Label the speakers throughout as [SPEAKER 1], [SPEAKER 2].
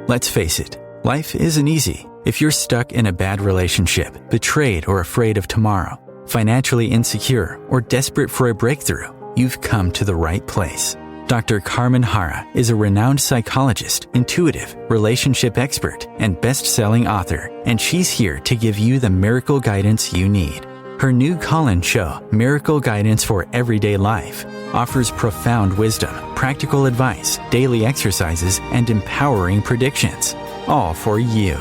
[SPEAKER 1] Let's face it, life isn't easy. If you're stuck in a bad relationship, betrayed or afraid of tomorrow, financially insecure, or desperate for a breakthrough, you've come to the right place. Dr. Carmen Harra is a renowned psychologist, intuitive, relationship expert, and best-selling author, and she's here to give you the miracle guidance you need. Her new call-in show, Miracle Guidance for Everyday Life, offers profound wisdom, practical advice, daily exercises, and empowering predictions, all for you.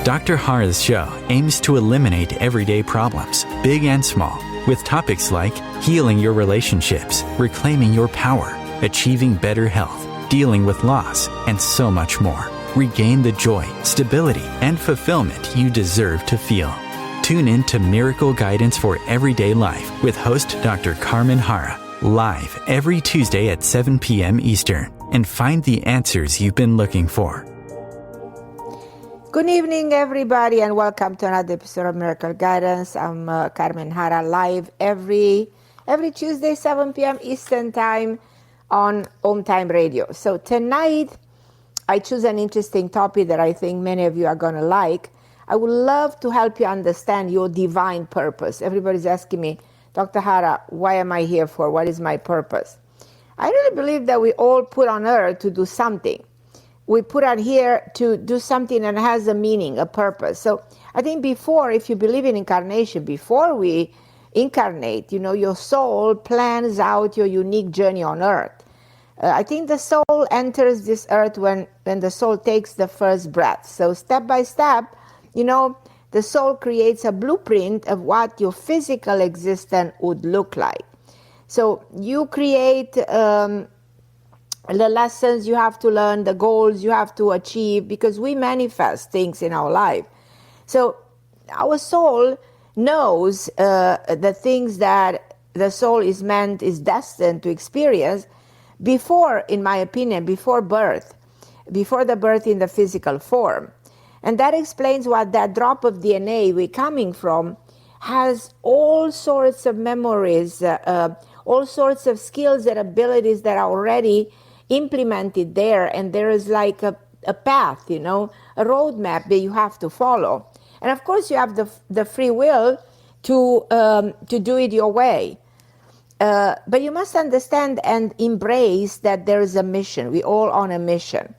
[SPEAKER 1] Dr. Harra's show aims to eliminate everyday problems, big and small, with topics like healing your relationships, reclaiming your power, achieving better health, dealing with loss, and so much more. Regain the joy, stability, and fulfillment you deserve to feel. Tune in to Miracle Guidance for Everyday Life with host Dr. Carmen Harra, live every Tuesday at 7 p.m. Eastern, and find the answers you've been looking for.
[SPEAKER 2] Good evening, everybody, and welcome to another episode of Miracle Guidance. I'm Carmen Harra, live every Tuesday, 7 p.m. Eastern Time on OMTimes Radio. So tonight, I choose an interesting topic that I think many of you are going to like. I would love to help you understand your divine purpose. Everybody's asking me, Dr. Harra, why am I here for? What is my purpose? I really believe that we all put on earth to do something. We put on here to do something that has a meaning, a purpose. So I think before, if you believe in incarnation, before we incarnate, your soul plans out your unique journey on earth. I think the soul enters this earth when the soul takes the first breath. So step by step, the soul creates a blueprint of what your physical existence would look like. So you create the lessons you have to learn, the goals you have to achieve, because we manifest things in our life. So our soul knows the things that the soul is destined to experience before, in my opinion, before the birth in the physical form. And that explains why that drop of DNA we're coming from has all sorts of memories, all sorts of skills and abilities that are already implemented there. And there is like a path, a roadmap that you have to follow. And of course, you have the free will to do it your way. But you must understand and embrace that there is a mission. We're all on a mission.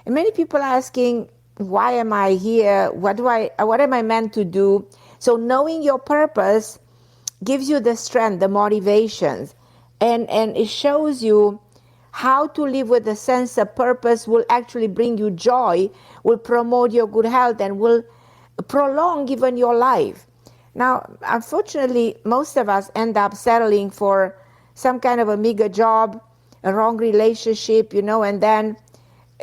[SPEAKER 2] And many people are asking, why am I here? What am I meant to do? So knowing your purpose gives you the strength, the motivations, and it shows you how to live with a sense of purpose will actually bring you joy, will promote your good health, and will prolong even your life. Now, unfortunately, most of us end up settling for some kind of a meager job, a wrong relationship, and then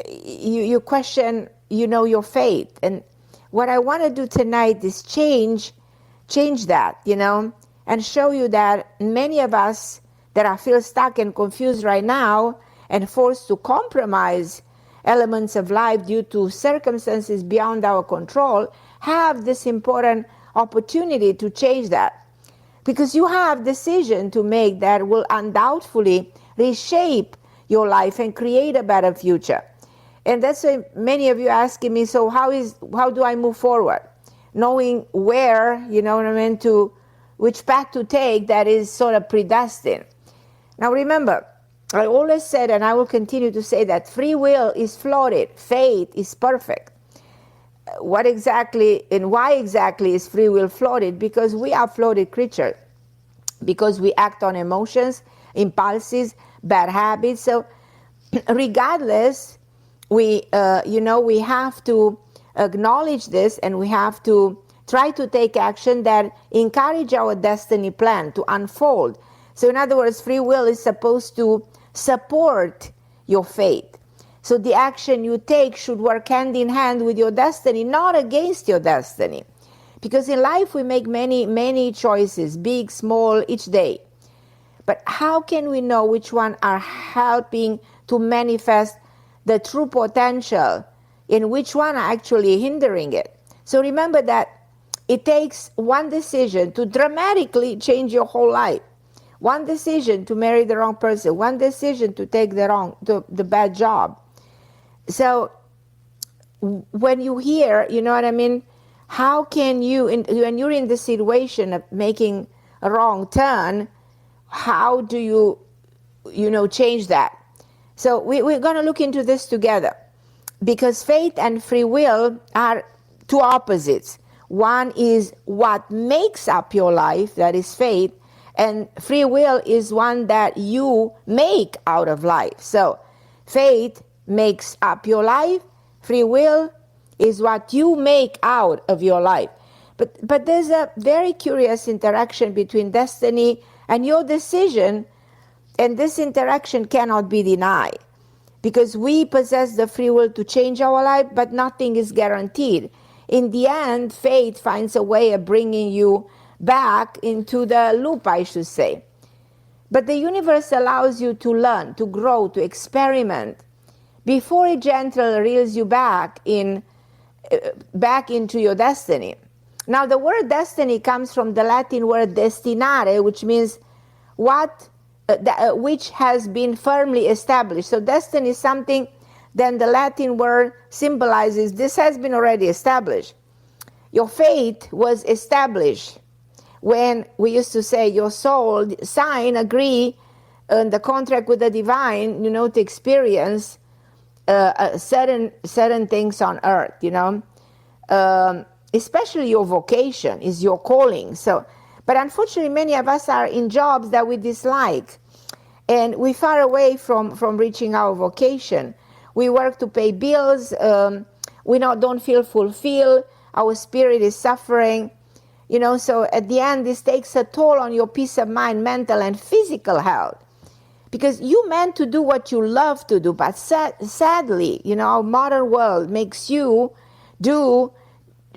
[SPEAKER 2] you question your faith. And what I want to do tonight is change that, and show you that many of us that I feel stuck and confused right now and forced to compromise elements of life due to circumstances beyond our control have this important opportunity to change that. Because you have decision to make that will undoubtedly reshape your life and create a better future. And that's why many of you are asking me, so how do I move forward? Knowing where, to which path to take that is sort of predestined. Now remember, I always said, and I will continue to say, that free will is flawed, fate is perfect. What exactly and why exactly is free will flawed? Because we are flawed creatures. Because we act on emotions, impulses, bad habits. So regardless, we have to acknowledge this, and we have to try to take action that encourage our destiny plan to unfold. So in other words, free will is supposed to support your faith. So the action you take should work hand in hand with your destiny, not against your destiny. Because in life we make many, many choices, big, small, each day. But how can we know which one are helping to manifest the true potential and which one are actually hindering it? So remember that it takes one decision to dramatically change your whole life. One decision to marry the wrong person, one decision to take the bad job. So when you hear, you know what I mean, how can you, when you're in the situation of making a wrong turn, how do you, change that? So we're going to look into this together, because faith and free will are two opposites. One is what makes up your life, that is faith, and free will is one that you make out of life. So faith makes up your life, free will is what you make out of your life. But there's a very curious interaction between destiny and your decision, and this interaction cannot be denied, because we possess the free will to change our life, but nothing is guaranteed. In the end, fate finds a way of bringing you back into the loop, I should say. But the universe allows you to learn, to grow, to experiment, before it gently reels you back into your destiny. Now, the word destiny comes from the Latin word destinare, which means which has been firmly established. So destiny is something, then the Latin word symbolizes this has been already established. Your fate was established when we used to say your soul agree on the contract with the divine, to experience certain things on earth, especially your vocation is your calling. So, but unfortunately, many of us are in jobs that we dislike, and we're far away from reaching our vocation. We work to pay bills. We don't feel fulfilled. Our spirit is suffering. So at the end, this takes a toll on your peace of mind, mental and physical health. Because you meant to do what you love to do, but sadly, our modern world makes you do,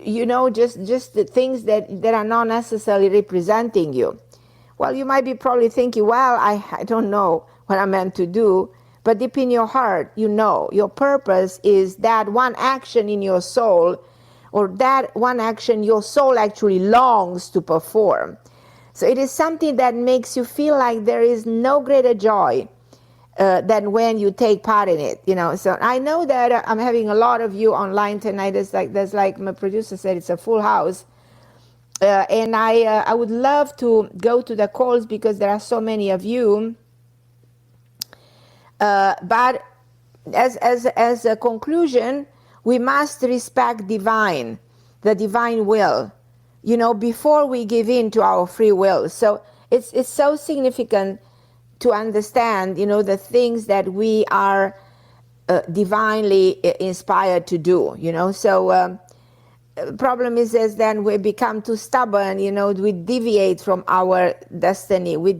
[SPEAKER 2] just the things that are not necessarily representing you. Well, you might be probably thinking, well, I don't know what I'm meant to do, but deep in your heart, your purpose is that one action in your soul, or that one action your soul actually longs to perform. So it is something that makes you feel like there is no greater joy than when you take part in it. So I know that I'm having a lot of you online tonight. There's like my producer said, it's a full house. And I would love to go to the calls because there are so many of you. But as a conclusion, we must respect the divine will, before we give in to our free will. So it's so significant to understand, the things that we are divinely inspired to do, So problem is then we become too stubborn, we deviate from our destiny. We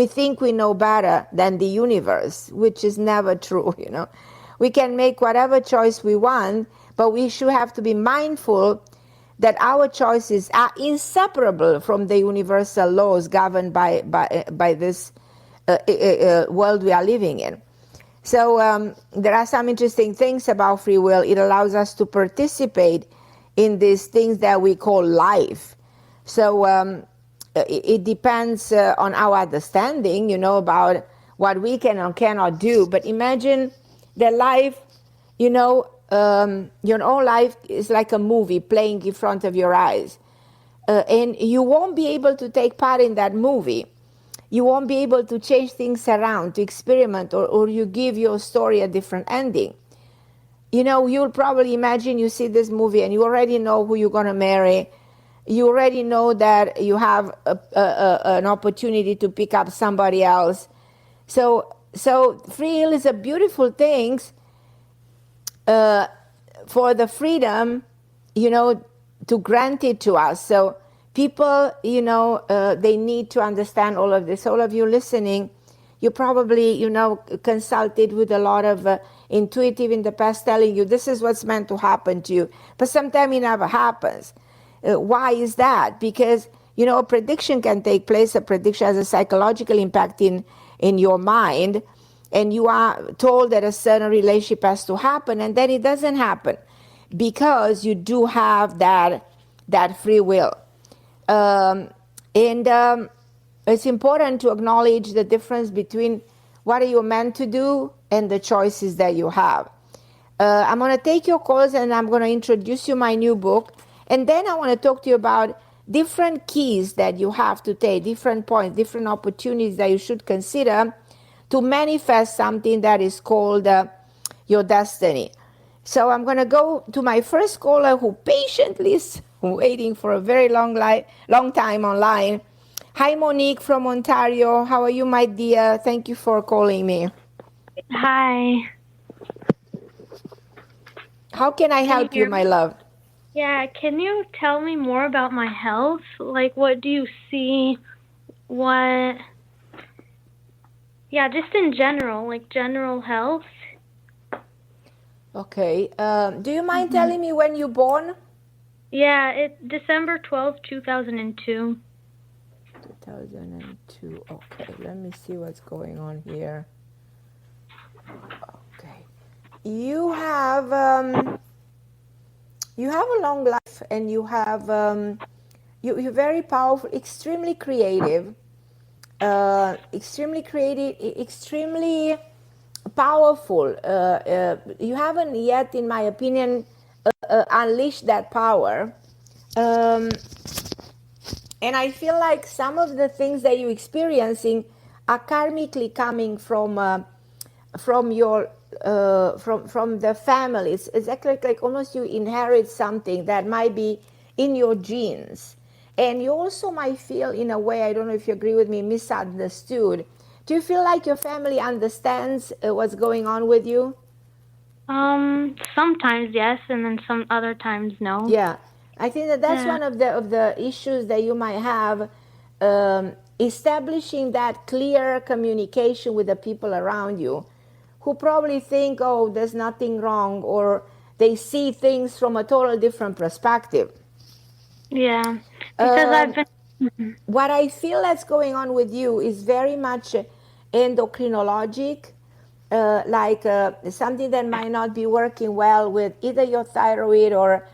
[SPEAKER 2] think we know better than the universe, which is never true, We can make whatever choice we want, but we should have to be mindful that our choices are inseparable from the universal laws governed by this world we are living in. So there are some interesting things about free will. It allows us to participate in these things that we call life. So it depends on our understanding, about what we can and cannot do. But imagine that life, your own life is like a movie playing in front of your eyes. And you won't be able to take part in that movie. You won't be able to change things around, to experiment, or you give your story a different ending. You'll probably imagine you see this movie and you already know who you're going to marry. You already know that you have an opportunity to pick up somebody else. So free will is a beautiful thing for the freedom, to grant it to us. So people, they need to understand all of this. All of you listening, you probably, consulted with a lot of intuitive in the past telling you this is what's meant to happen to you. But sometimes it never happens. Why is that? Because, a prediction can take place. A prediction has a psychological impact in your mind. And you are told that a certain relationship has to happen, and then it doesn't happen because you do have that free will. It's important to acknowledge the difference between what are you meant to do and the choices that you have. I'm going to take your calls and I'm going to introduce you my new book. And then I want to talk to you about different keys that you have to take, different points, different opportunities that you should consider to manifest something that is called your destiny. So I'm going to go to my first caller who patiently is waiting for a very long time online. Hi, Monique from Ontario. How are you, my dear? Thank you for calling me.
[SPEAKER 3] Hi.
[SPEAKER 2] How can I help you, my love?
[SPEAKER 3] Yeah, can you tell me more about my health? Like, what do you see? What? Yeah, just in general, like general health.
[SPEAKER 2] Okay. Do you mind telling me when you born?
[SPEAKER 3] Yeah, it's December 12th, 2002.
[SPEAKER 2] 2002. Okay, let me see what's going on here. Okay. You have a long life, and you're very powerful, extremely creative, extremely powerful. You haven't yet, in my opinion, unleashed that power. And I feel like some of the things that you're experiencing are karmically coming from your from the family. It's exactly like almost you inherit something that might be in your genes, and you also might feel, in a way, I don't know if you agree with me, misunderstood. Do you feel like your family understands what's going on with you?
[SPEAKER 3] Sometimes yes, and then some other times no.
[SPEAKER 2] Yeah, I think that's
[SPEAKER 3] Yeah.
[SPEAKER 2] one of the issues that you might have, establishing that clear communication with the people around you, who probably think, oh, there's nothing wrong, or they see things from a total different perspective.
[SPEAKER 3] Yeah, because I've been.
[SPEAKER 2] What I feel that's going on with you is very much endocrinologic, something that might not be working well with either your thyroid or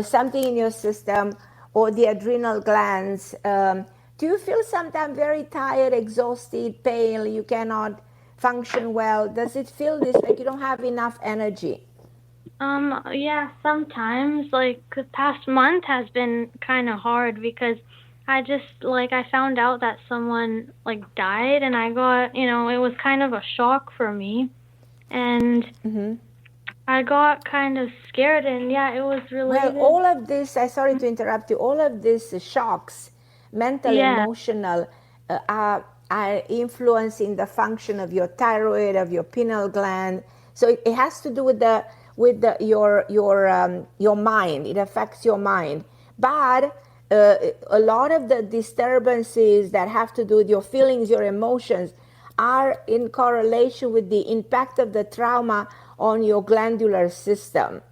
[SPEAKER 2] something in your system or the adrenal glands. Do you feel sometimes very tired, exhausted, pale, you cannot function well? Does it feel this like you don't have enough energy?
[SPEAKER 3] Yeah, sometimes, like, the past month has been kind of hard because I found out that someone, like, died, and I got, it was kind of a shock for me, and I got kind of scared, and yeah, it was
[SPEAKER 2] Well,
[SPEAKER 3] related.
[SPEAKER 2] all of this, I sorry to interrupt you, all of these shocks, mental,
[SPEAKER 3] Yeah.
[SPEAKER 2] emotional, are influencing the function of your thyroid, of your pineal gland. So it has to do with your mind. It affects your mind. But a lot of the disturbances that have to do with your feelings, your emotions, are in correlation with the impact of the trauma on your glandular system.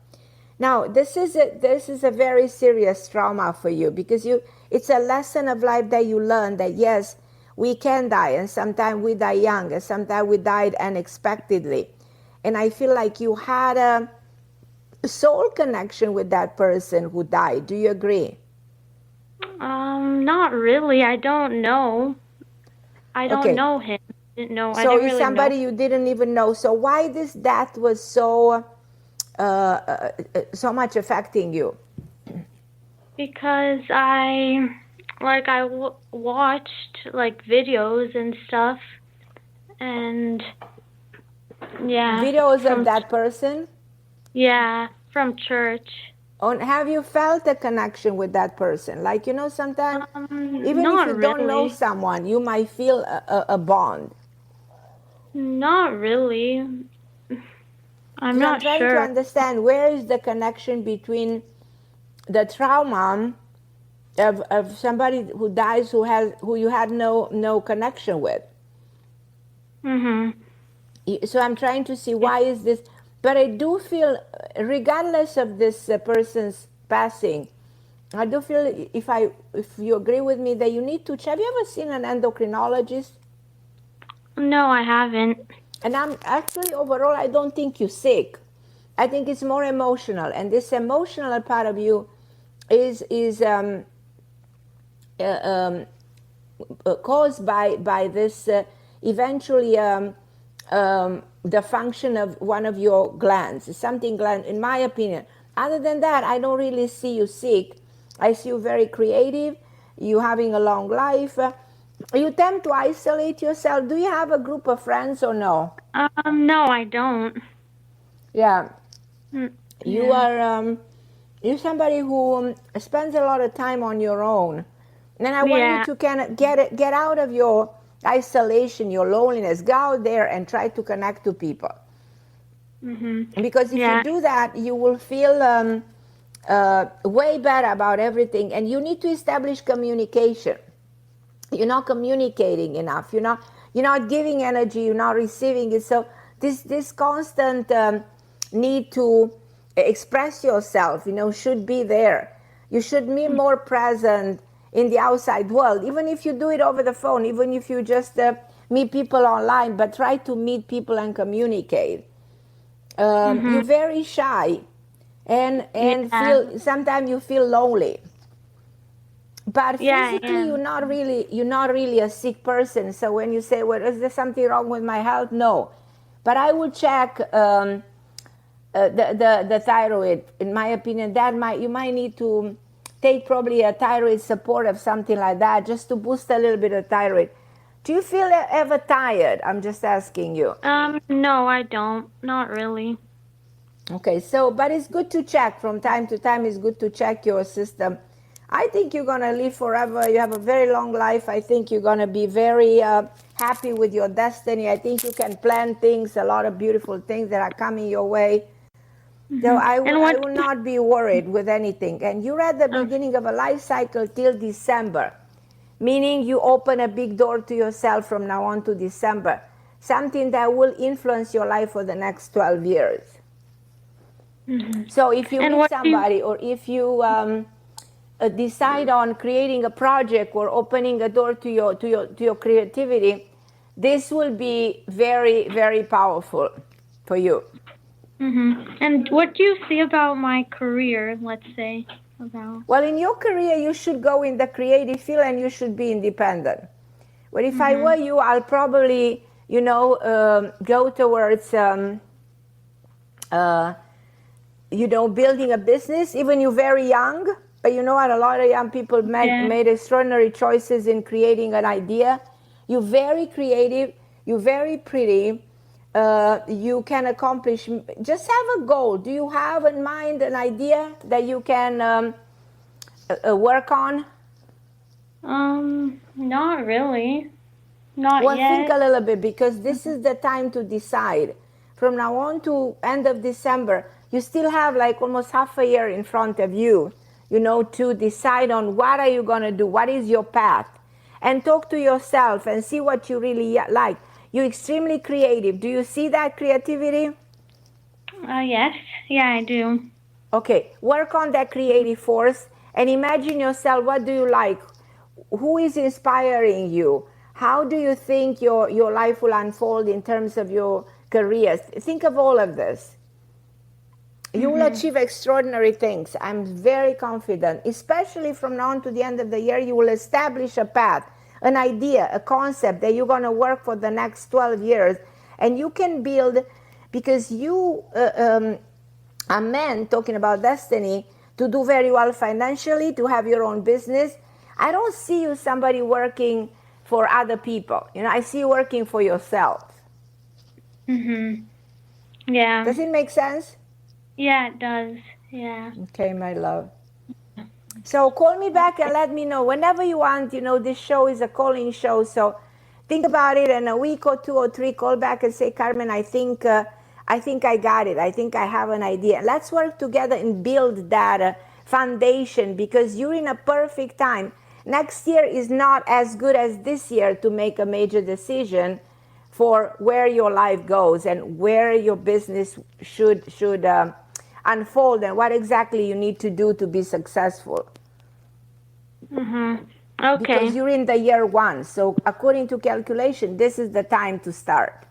[SPEAKER 2] Now, this is a very serious trauma for you, because it's a lesson of life that you learn that yes, we can die, and sometimes we die young, and sometimes we died unexpectedly. And I feel like you had a soul connection with that person who died. Do you agree?
[SPEAKER 3] Not really. I don't know. I don't
[SPEAKER 2] Okay.
[SPEAKER 3] know him. I
[SPEAKER 2] So
[SPEAKER 3] didn't
[SPEAKER 2] it's
[SPEAKER 3] really know.
[SPEAKER 2] somebody you didn't even know. So why this death was so much affecting you?
[SPEAKER 3] Because I watched like videos and stuff, and yeah,
[SPEAKER 2] Videos of that person?
[SPEAKER 3] from church.
[SPEAKER 2] Have you felt a connection with that person? Like, sometimes even if
[SPEAKER 3] Not
[SPEAKER 2] you don't know
[SPEAKER 3] really.
[SPEAKER 2] someone, you might feel a bond.
[SPEAKER 3] Not really. I'm
[SPEAKER 2] Because I'm
[SPEAKER 3] not
[SPEAKER 2] trying to
[SPEAKER 3] sure.
[SPEAKER 2] understand, where is the connection between the trauma of somebody who dies who you had no connection with. So I'm trying to see why is this, but I do feel, regardless of this person's passing, I do feel, if you agree with me, that you need to check. Have you ever seen an endocrinologist?
[SPEAKER 3] No, I haven't.
[SPEAKER 2] And I'm actually, overall, I don't think you're sick. I think it's more emotional, and this emotional part of you is caused by this eventually the function of one of your glands. It's something gland, in my opinion. Other than that, I don't really see you sick. I see you very creative. You having a long life. You tend to isolate yourself. Do you have a group of friends or no?
[SPEAKER 3] No, I don't.
[SPEAKER 2] Yeah.
[SPEAKER 3] Mm,
[SPEAKER 2] You are you're somebody who spends a lot of time on your own. And I want
[SPEAKER 3] Yeah.
[SPEAKER 2] you to kind of get out of your isolation, your loneliness. Go out there and try to connect to people. Because if
[SPEAKER 3] Yeah.
[SPEAKER 2] you do that, you will feel way better about everything. And you need to establish communication. You're not communicating enough. You're not giving energy. You're not receiving it. So this constant need to express yourself, should be there. You should be more present in the outside world, even if you do it over the phone, even if you just meet people online, but try to meet people and communicate. You're very shy and
[SPEAKER 3] Yeah.
[SPEAKER 2] sometimes you feel lonely. But
[SPEAKER 3] Yeah, I
[SPEAKER 2] physically,
[SPEAKER 3] am.
[SPEAKER 2] you're not really a sick person. So when you say, "Well, is there something wrong with my health?" No, but I would check the thyroid. In my opinion, you might need to take probably a thyroid support of something like that, just to boost a little bit of thyroid. Do you feel ever tired? I'm just asking you.
[SPEAKER 3] No, I don't. Not really.
[SPEAKER 2] Okay, so, but it's good to check from time to time. It's good to check your system. I think you're going to live forever. You have a very long life. I think you're going to be very happy with your destiny. I think you can plan things, a lot of beautiful things that are coming your way. So I will not be worried with anything. And you're at the beginning of a life cycle till December, meaning you open a big door to yourself from now on to December, something that will influence your life for the next 12 years. So if you meet somebody, or if you decide on creating a project or opening a door to your creativity, this will be very, very powerful for you.
[SPEAKER 3] And what do you see about my career, let's say?
[SPEAKER 2] Well, in your career, you should go in the creative field and you should be independent. But if I were you, I'll probably, go towards, building a business. Even you're very young, but you know what? A lot of young people made extraordinary choices in creating an idea. You're very creative. You're very pretty. You can accomplish. Just have a goal. Do you have in mind an idea that you can work on?
[SPEAKER 3] Not really. Not
[SPEAKER 2] well,
[SPEAKER 3] yet.
[SPEAKER 2] Think a little bit, because this is the time to decide. From now on to end of December, you still have like almost half a year in front of you, to decide on what are you going to do, what is your path, and talk to yourself and see what you really like. You're extremely creative. Do you see that creativity?
[SPEAKER 3] Yes. Yeah, I do.
[SPEAKER 2] Okay, work on that creative force and imagine yourself. What do you like? Who is inspiring you? How do you think your life will unfold in terms of your career? Think of all of this. You will achieve extraordinary things. I'm very confident, especially from now on to the end of the year. You will establish a path, an idea, a concept that you're going to work for the next 12 years. And you can build, because you are meant, talking about destiny, to do very well financially, to have your own business. I don't see you somebody working for other people. I see you working for yourself.
[SPEAKER 3] Yeah.
[SPEAKER 2] Does it make sense?
[SPEAKER 3] Yeah, it does. Yeah.
[SPEAKER 2] Okay, my love. So call me back and let me know whenever you want. This show is a calling show. So think about it, in a week or 2 or 3, call back and say, Carmen, I think I got it. I think I have an idea. Let's work together and build that foundation, because you're in a perfect time. Next year is not as good as this year to make a major decision for where your life goes and where your business should unfold, and what exactly you need to do to be successful.
[SPEAKER 3] Okay.
[SPEAKER 2] Because you're in the year 1, so according to calculation, this is the time to start.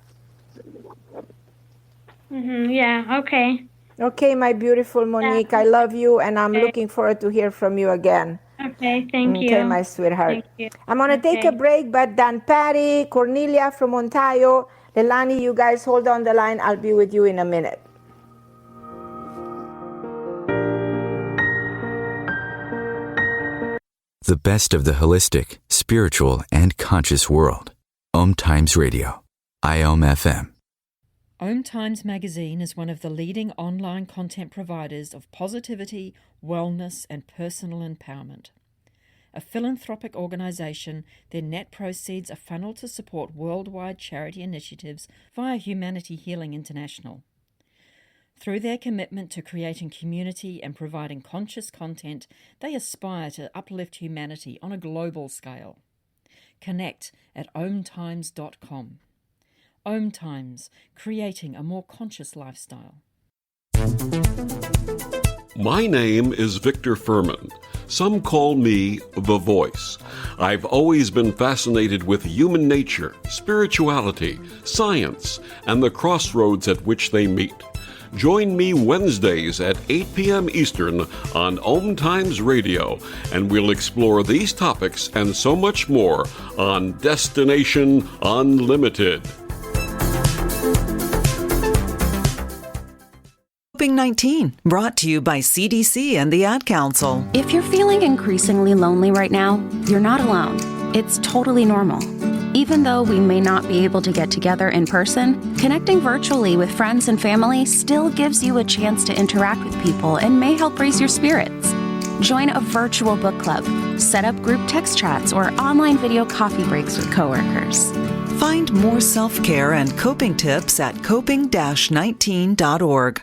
[SPEAKER 3] Yeah. Okay.
[SPEAKER 2] Okay, my beautiful Monique, I love you, and I'm looking forward to hear from you again.
[SPEAKER 3] Okay, thank you.
[SPEAKER 2] Okay, my sweetheart.
[SPEAKER 3] Thank you.
[SPEAKER 2] I'm going to take a break, but then Patty, Cornelia from Ontario, Leilani, you guys hold on the line. I'll be with you in a minute.
[SPEAKER 1] The best of the holistic, spiritual, and conscious world. OMTimes Radio. IOM FM.
[SPEAKER 4] OMTimes magazine is one of the leading online content providers of positivity, wellness, and personal empowerment. A philanthropic organisation, their net proceeds are funneled to support worldwide charity initiatives via Humanity Healing International. Through their commitment to creating community and providing conscious content, they aspire to uplift humanity on a global scale. Connect at omtimes.com. OMTimes, creating a more conscious lifestyle.
[SPEAKER 5] My name is Victor Furman. Some call me The Voice. I've always been fascinated with human nature, spirituality, science, and the crossroads at which they meet. Join me Wednesdays at 8 p.m. Eastern on OMTimes Radio, and we'll explore these topics and so much more on Destination Unlimited.
[SPEAKER 6] COVID-19, brought to you by CDC and the Ad Council.
[SPEAKER 7] If you're feeling increasingly lonely right now, you're not alone. It's totally normal. Even though we may not be able to get together in person, connecting virtually with friends and family still gives you a chance to interact with people and may help raise your spirits. Join a virtual book club, set up group text chats, or online video coffee breaks with coworkers.
[SPEAKER 6] Find more self-care and coping tips at coping-19.org.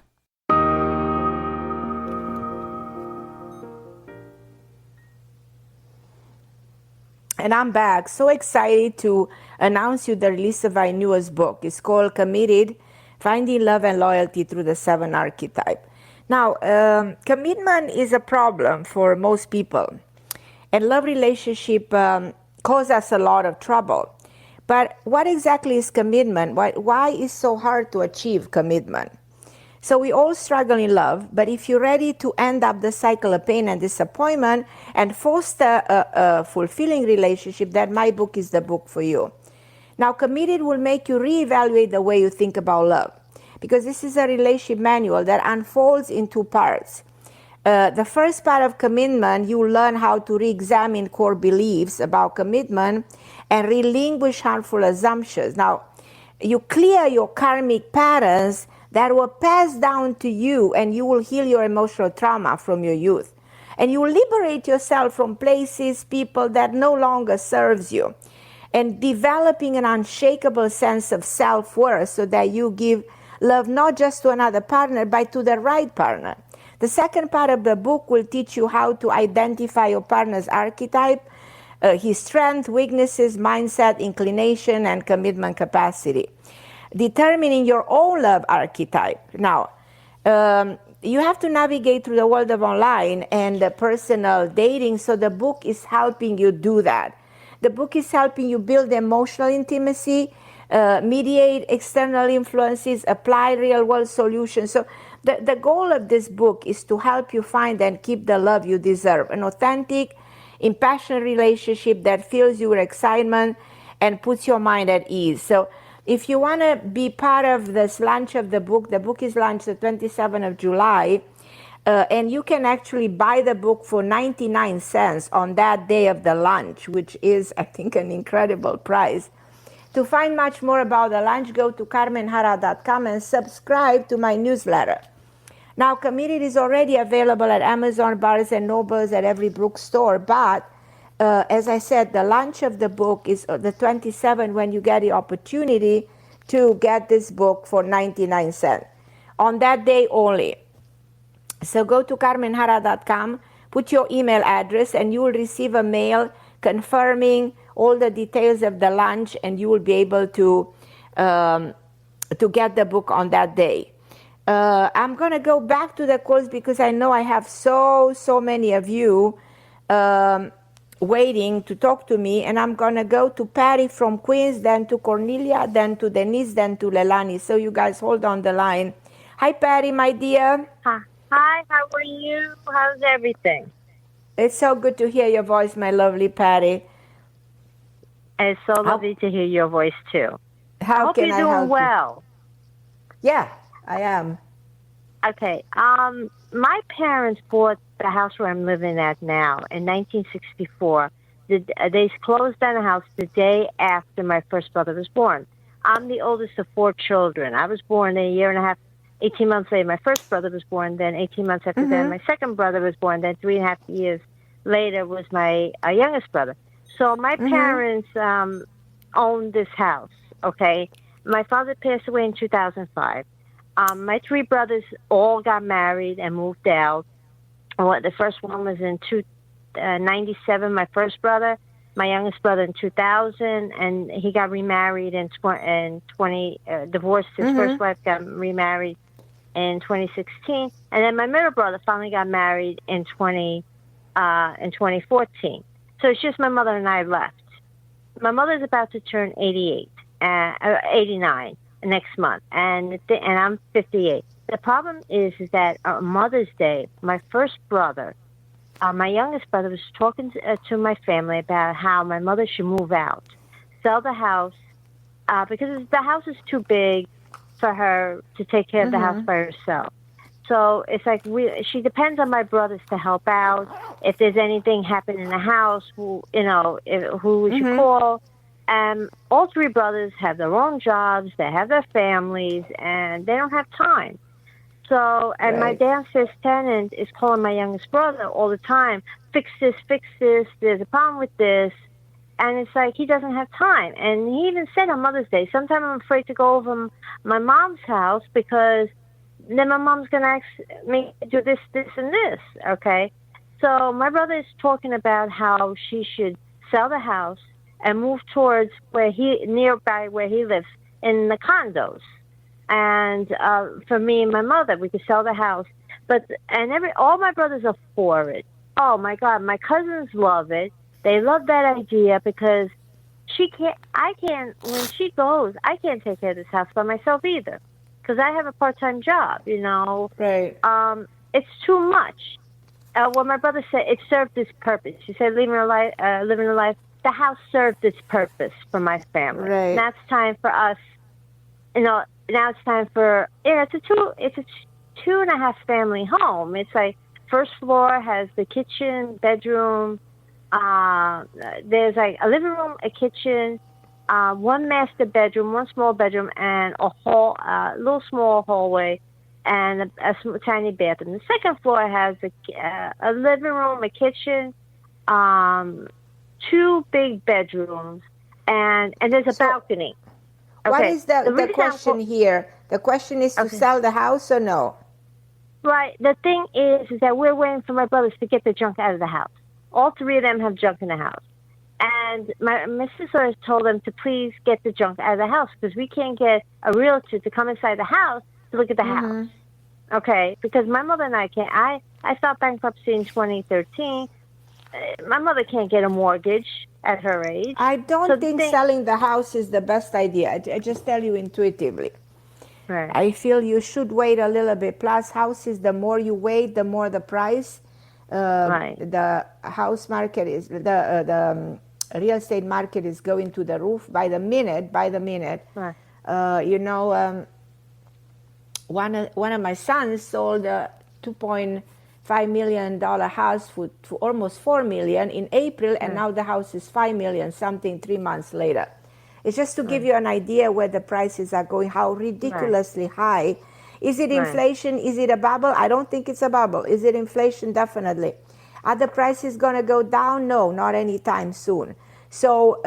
[SPEAKER 2] And I'm back. So excited to announce you the release of our newest book. It's called Committed, Finding Love and Loyalty Through the 7 Archetype. Now, commitment is a problem for most people. And love relationship cause us a lot of trouble. But what exactly is commitment? Why is it so hard to achieve commitment? So we all struggle in love, but if you're ready to end up the cycle of pain and disappointment and foster a fulfilling relationship, then my book is the book for you. Now, Committed will make you reevaluate the way you think about love, because this is a relationship manual that unfolds in 2 parts. The first part of commitment, you learn how to re-examine core beliefs about commitment and relinquish harmful assumptions. Now, you clear your karmic patterns that were passed down to you, and you will heal your emotional trauma from your youth. And you will liberate yourself from places, people that no longer serves you, and developing an unshakable sense of self-worth so that you give love not just to another partner, but to the right partner. The second part of the book will teach you how to identify your partner's archetype, his strength, weaknesses, mindset, inclination, and commitment capacity. Determining your own love archetype. Now, you have to navigate through the world of online and personal dating, so the book is helping you do that. The book is helping you build emotional intimacy, mediate external influences, apply real-world solutions. So the goal of this book is to help you find and keep the love you deserve, an authentic, impassioned relationship that fills you with excitement and puts your mind at ease. So if you want to be part of this launch of the book is launched the 27th of July, and you can actually buy the book for 99 cents on that day of the launch, which is, I think, an incredible price. To find much more about the launch, go to carmenharra.com and subscribe to my newsletter. Now, Committed is already available at Amazon, Barnes & Nobles, at every bookstore, but as I said, the launch of the book is the 27th, when you get the opportunity to get this book for 99 cents. On that day only. So go to carmenharra.com, put your email address, and you will receive a mail confirming all the details of the launch, and you will be able to get the book on that day. I'm going to go back to the calls because I know I have so many of you waiting to talk to me, and I'm going to go to Patty from Queens, then to Cornelia, then to Denise, then to Leilani. So you guys hold on the line. Hi, Patty, my dear.
[SPEAKER 8] Hi, how are you? How's everything?
[SPEAKER 2] It's so good to hear your voice, my lovely Patty.
[SPEAKER 8] It's so lovely to hear your voice, too. I
[SPEAKER 2] How
[SPEAKER 8] hope
[SPEAKER 2] can
[SPEAKER 8] you're
[SPEAKER 2] I
[SPEAKER 8] doing
[SPEAKER 2] help you?
[SPEAKER 8] well.
[SPEAKER 2] Yeah, I am.
[SPEAKER 8] Okay. My parents bought the house where I'm living at now in 1964. They closed on the house the day after my first brother was born. I'm the oldest of 4 children. I was born a year and a half, 18 months later. My first brother was born. Then 18 months after that, my second brother was born. Then 3.5 years later was my youngest brother. So my parents owned this house. Okay. My father passed away in 2005. My 3 brothers all got married and moved out. Well, the first one was in 97, my first brother. My youngest brother in 2000, and he got remarried in 20, divorced his first wife, got remarried in 2016. And then my middle brother finally got married in 2014. So it's just my mother and I left. My mother's about to turn 89 next month, and I'm 58. The problem is that on Mother's Day, my first brother, my youngest brother, was talking to my family about how my mother should move out, sell the house, because the house is too big for her to take care of the house by herself. So it's like she depends on my brothers to help out. If there's anything happen in the house, who we should call. All 3 brothers have their own jobs, they have their families, and they don't have time. So, and my downstairs tenant is calling my youngest brother all the time, fix this, there's a problem with this. And it's like he doesn't have time. And he even said on Mother's Day, sometimes I'm afraid to go over my mom's house because then my mom's going to ask me to do this, and this, okay? So my brother is talking about how she should sell the house and move towards nearby where he lives in the condos. And for me and my mother, we could sell the house. All my brothers are for it. Oh my God, my cousins love it. They love that idea because when she goes, I can't take care of this house by myself either. Because I have a part-time job,
[SPEAKER 2] Right.
[SPEAKER 8] It's too much. What my brother said, it served its purpose. She said, living a life. The house served its purpose for my family.
[SPEAKER 2] Right.
[SPEAKER 8] Now it's time for us. Now it's time for it's a 2.5 family home. It's like first floor has the kitchen, bedroom. There's like a living room, a kitchen, 1 master bedroom, 1 small bedroom, and a little small hallway, and a tiny bathroom. The second floor has a living room, a kitchen, 2 big bedrooms, and there's a balcony. Okay.
[SPEAKER 2] What is the question here? The question is to sell the house or no?
[SPEAKER 8] Right. The thing is that we're waiting for my brothers to get the junk out of the house. All 3 of them have junk in the house. And my sister has told them to please get the junk out of the house because we can't get a realtor to come inside the house to look at the house. Okay? Because my mother and I can't. I filed bankruptcy in 2013. My mother can't get a mortgage at her age.
[SPEAKER 2] I don't think selling the house is the best idea. I just tell you intuitively.
[SPEAKER 8] Right.
[SPEAKER 2] I feel you should wait a little bit. Plus, houses, the more you wait, the more the price. The house market is the real estate market is going to the roof by the minute.
[SPEAKER 8] Right.
[SPEAKER 2] One of my sons sold a $2.5 million house for almost $4 million in April, and now the house is $5 million something 3 months later. It's just to give you an idea where the prices are going, how ridiculously high. Is it inflation? Is it a bubble? I don't think it's a bubble. Is it inflation? Definitely. Are the prices going to go down? No, not anytime soon. So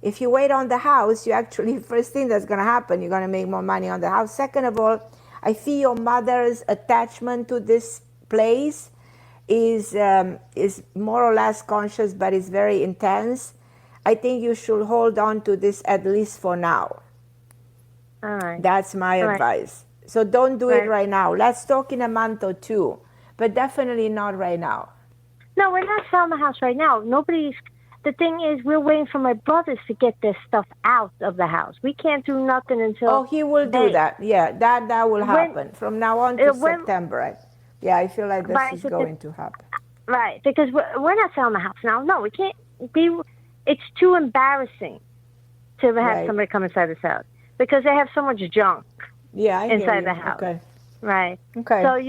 [SPEAKER 2] if you wait on the house, you actually, first thing that's going to happen, you're going to make more money on the house. Second of all, I feel your mother's attachment to this place is more or less conscious, but it's very intense. I think you should hold on to this at least for now.
[SPEAKER 8] All right.
[SPEAKER 2] That's my advice. So don't do it right now. Let's talk in a month or 2, but definitely not right now.
[SPEAKER 8] No, we're not selling the house right now. The thing is, we're waiting for my brothers to get their stuff out of the house. We can't do nothing until...
[SPEAKER 2] Oh, he will do that. Yeah, that will happen. From now on to September. I feel like this is going to happen.
[SPEAKER 8] Right, because we're not selling the house now. No, we can't be... It's too embarrassing to have somebody come inside this house. because they have so much junk
[SPEAKER 2] Yeah, I hear
[SPEAKER 8] inside
[SPEAKER 2] you.
[SPEAKER 8] the house.
[SPEAKER 2] Okay.
[SPEAKER 8] Right.
[SPEAKER 2] Okay.
[SPEAKER 8] So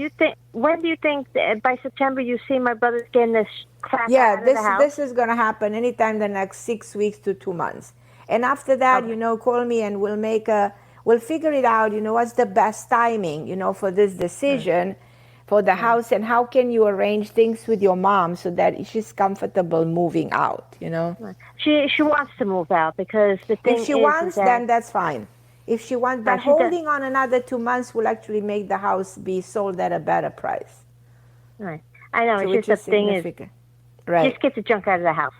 [SPEAKER 8] when do you think that by September you see my brother's getting this crap out of the house?
[SPEAKER 2] This is going to happen anytime the next 6 weeks to 2 months. And after that, call me and we'll figure it out, what's the best timing, for this decision for the house, and how can you arrange things with your mom so that she's comfortable moving out,
[SPEAKER 8] She wants to move out because the thing
[SPEAKER 2] If she
[SPEAKER 8] is
[SPEAKER 2] wants,
[SPEAKER 8] that,
[SPEAKER 2] then that's fine. If she wants, but
[SPEAKER 8] she does-
[SPEAKER 2] holding on another 2 months will actually make the house be sold at a better price.
[SPEAKER 8] Right. I know.
[SPEAKER 2] So
[SPEAKER 8] It's just the thing is,
[SPEAKER 2] right.
[SPEAKER 8] just get the junk out of the house.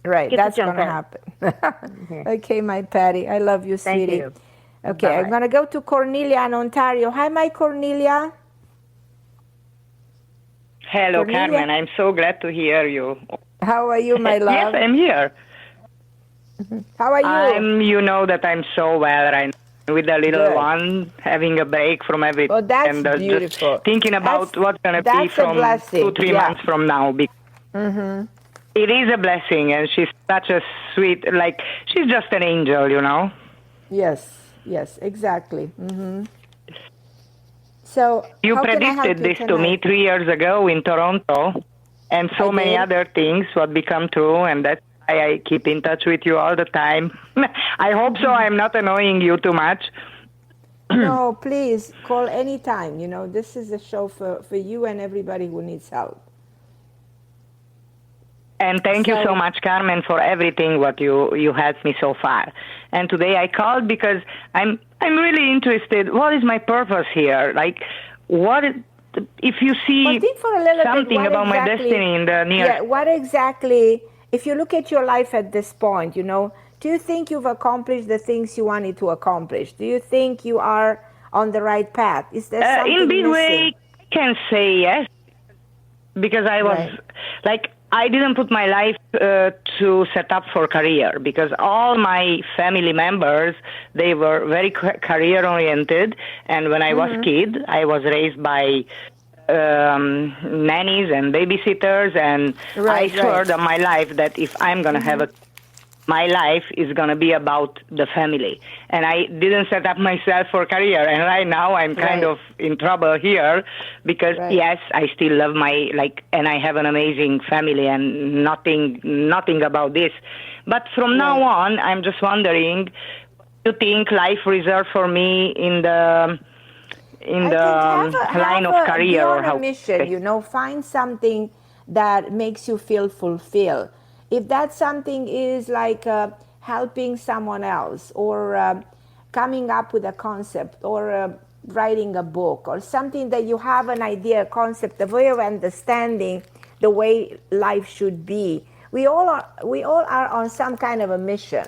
[SPEAKER 2] Right,
[SPEAKER 8] Get the
[SPEAKER 2] that's
[SPEAKER 8] junk
[SPEAKER 2] going to
[SPEAKER 8] out.
[SPEAKER 2] happen. Okay, my Patty, I love you,
[SPEAKER 8] Thank
[SPEAKER 2] sweetie.
[SPEAKER 8] you.
[SPEAKER 2] Okay,
[SPEAKER 8] Bye-bye.
[SPEAKER 2] I'm going to go to Cornelia in Ontario. Hi, my Cornelia.
[SPEAKER 9] Hello,
[SPEAKER 2] Cornelia?
[SPEAKER 9] Carmen. I'm so glad to hear you.
[SPEAKER 2] How are you, my love?
[SPEAKER 9] Yes, I'm here.
[SPEAKER 2] How are you?
[SPEAKER 9] You know that I'm so well right now with the little
[SPEAKER 2] Good.
[SPEAKER 9] one, having a break from everything.
[SPEAKER 2] Oh, that's
[SPEAKER 9] and
[SPEAKER 2] beautiful.
[SPEAKER 9] Just thinking about what's going to be
[SPEAKER 2] that's a
[SPEAKER 9] from
[SPEAKER 2] blessing.
[SPEAKER 9] 2-3
[SPEAKER 2] Yeah.
[SPEAKER 9] months from now. It is a blessing, and she's such a sweet, she's just an angel,
[SPEAKER 2] Yes, exactly. So
[SPEAKER 9] You
[SPEAKER 2] how can I help
[SPEAKER 9] predicted
[SPEAKER 2] you
[SPEAKER 9] this to me
[SPEAKER 2] tonight?
[SPEAKER 9] 3 years ago in Toronto, and so
[SPEAKER 2] I
[SPEAKER 9] many
[SPEAKER 2] did.
[SPEAKER 9] other things would become true, and that's why I keep in touch with you all the time. I hope so I'm not annoying you too much.
[SPEAKER 2] No, please call anytime. This is a show for you and everybody who needs help.
[SPEAKER 9] And thank you so much, Carmen, for everything what you helped me so far. And today I called because I'm really interested. What is my purpose here? What if you see
[SPEAKER 2] think for a little bit,
[SPEAKER 9] something
[SPEAKER 2] what
[SPEAKER 9] about my
[SPEAKER 2] exactly-
[SPEAKER 9] destiny in the near?
[SPEAKER 2] Yeah, what exactly? If you look at your life at this point, do you think you've accomplished the things you wanted to accomplish? Do you think you are on the right path? Is there something
[SPEAKER 9] In big
[SPEAKER 2] missing?
[SPEAKER 9] way, I can say yes, because I was I didn't put my life to set up for career, because all my family members, they were very career oriented, and when I was kid, I was raised by nannies and babysitters, and I swore on my life that if I'm gonna have my life is going to be about the family. And I didn't set up myself for career. And right now I'm kind of in trouble here because, yes, I still love and I have an amazing family and nothing about this. But from now on, I'm just wondering, do you think life reserved for me in the line of career?
[SPEAKER 2] Be
[SPEAKER 9] or
[SPEAKER 2] on
[SPEAKER 9] how?
[SPEAKER 2] a mission, find something that makes you feel fulfilled. If that something is helping someone else, or coming up with a concept, or writing a book, or something that you have an idea, a concept, a way of understanding the way life should be. We all are on some kind of a mission,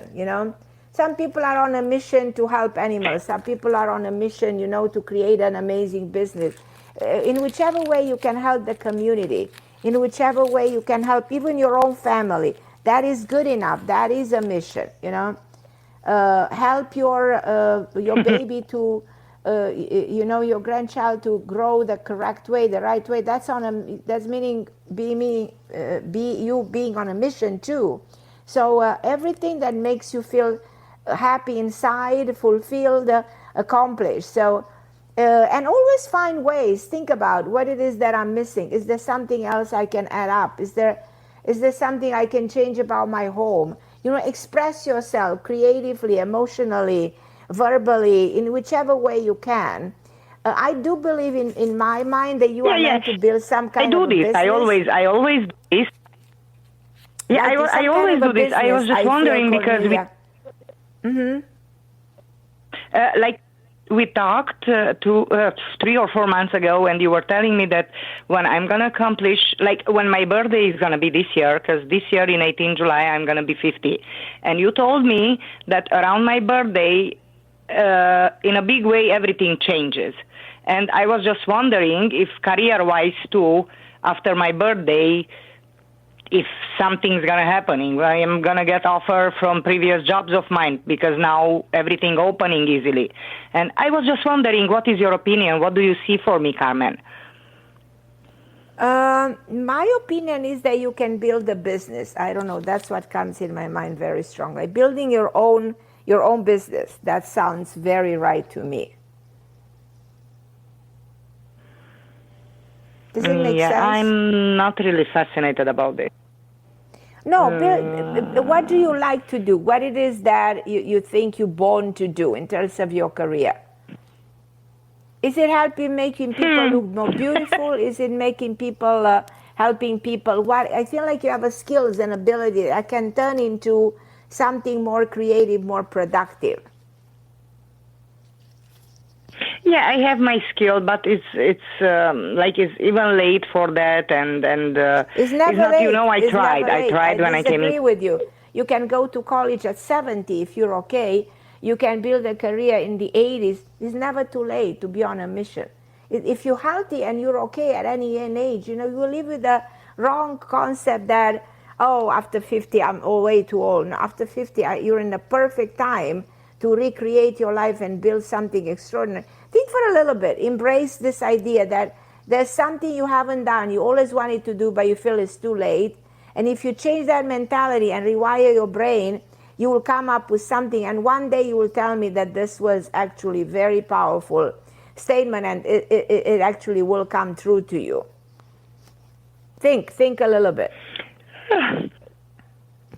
[SPEAKER 2] Some people are on a mission to help animals. Some people are on a mission, to create an amazing business. In whichever way you can help the community, in whichever way you can help even your own family, that is good enough. That is a mission, help your baby to, your grandchild to grow the correct way, the right way. That's meaning you being on a mission too. So everything that makes you feel happy inside, fulfilled, accomplished. So. And always find ways. Think about what it is that I'm missing. Is there something else I can add up? Is there something I can change about my home? Express yourself creatively, emotionally, verbally, in whichever way you can. I do believe in my mind that you are meant to build some kind of a business.
[SPEAKER 9] I always do this. Yeah, I always do this. I was just wondering because we talked 3 or 4 months ago, and you were telling me that when I'm going to accomplish, when my birthday is going to be this year, because this year in 18 July, I'm going to be 50. And you told me that around my birthday, in a big way, everything changes. And I was just wondering if career-wise, too, after my birthday, if something's going to happen. I am going to get offer from previous jobs of mine because now everything opening easily. And I was just wondering, what is your opinion? What do you see for me, Carmen?
[SPEAKER 2] My opinion is that you can build a business. I don't know. That's what comes in my mind very strongly. Building your own your own business. That sounds very right to me. Does it make sense?
[SPEAKER 9] I'm not really fascinated about this.
[SPEAKER 2] No, what do you like to do? What it is that you think you're born to do in terms of your career? Is it making people look more beautiful? Is it making people, helping people? What I feel like you have a skills and ability that can turn into something more creative, more productive.
[SPEAKER 9] Yeah, I have my skill, but it's even late for that, and
[SPEAKER 2] it's never
[SPEAKER 9] not,
[SPEAKER 2] late.
[SPEAKER 9] I tried when I came in.
[SPEAKER 2] I disagree with you. You can go to college at 70 if you're okay. You can build a career in the 80s. It's never too late to be on a mission. If you're healthy and you're okay at any age, you live with the wrong concept that, after 50, I'm way too old. No, after 50, you're in the perfect time to recreate your life and build something extraordinary. Think for a little bit. Embrace this idea that there's something you haven't done, you always wanted to do, but you feel it's too late. And if you change that mentality and rewire your brain, you will come up with something. And one day you will tell me that this was actually very powerful statement, and it actually will come true to you. Think a little bit.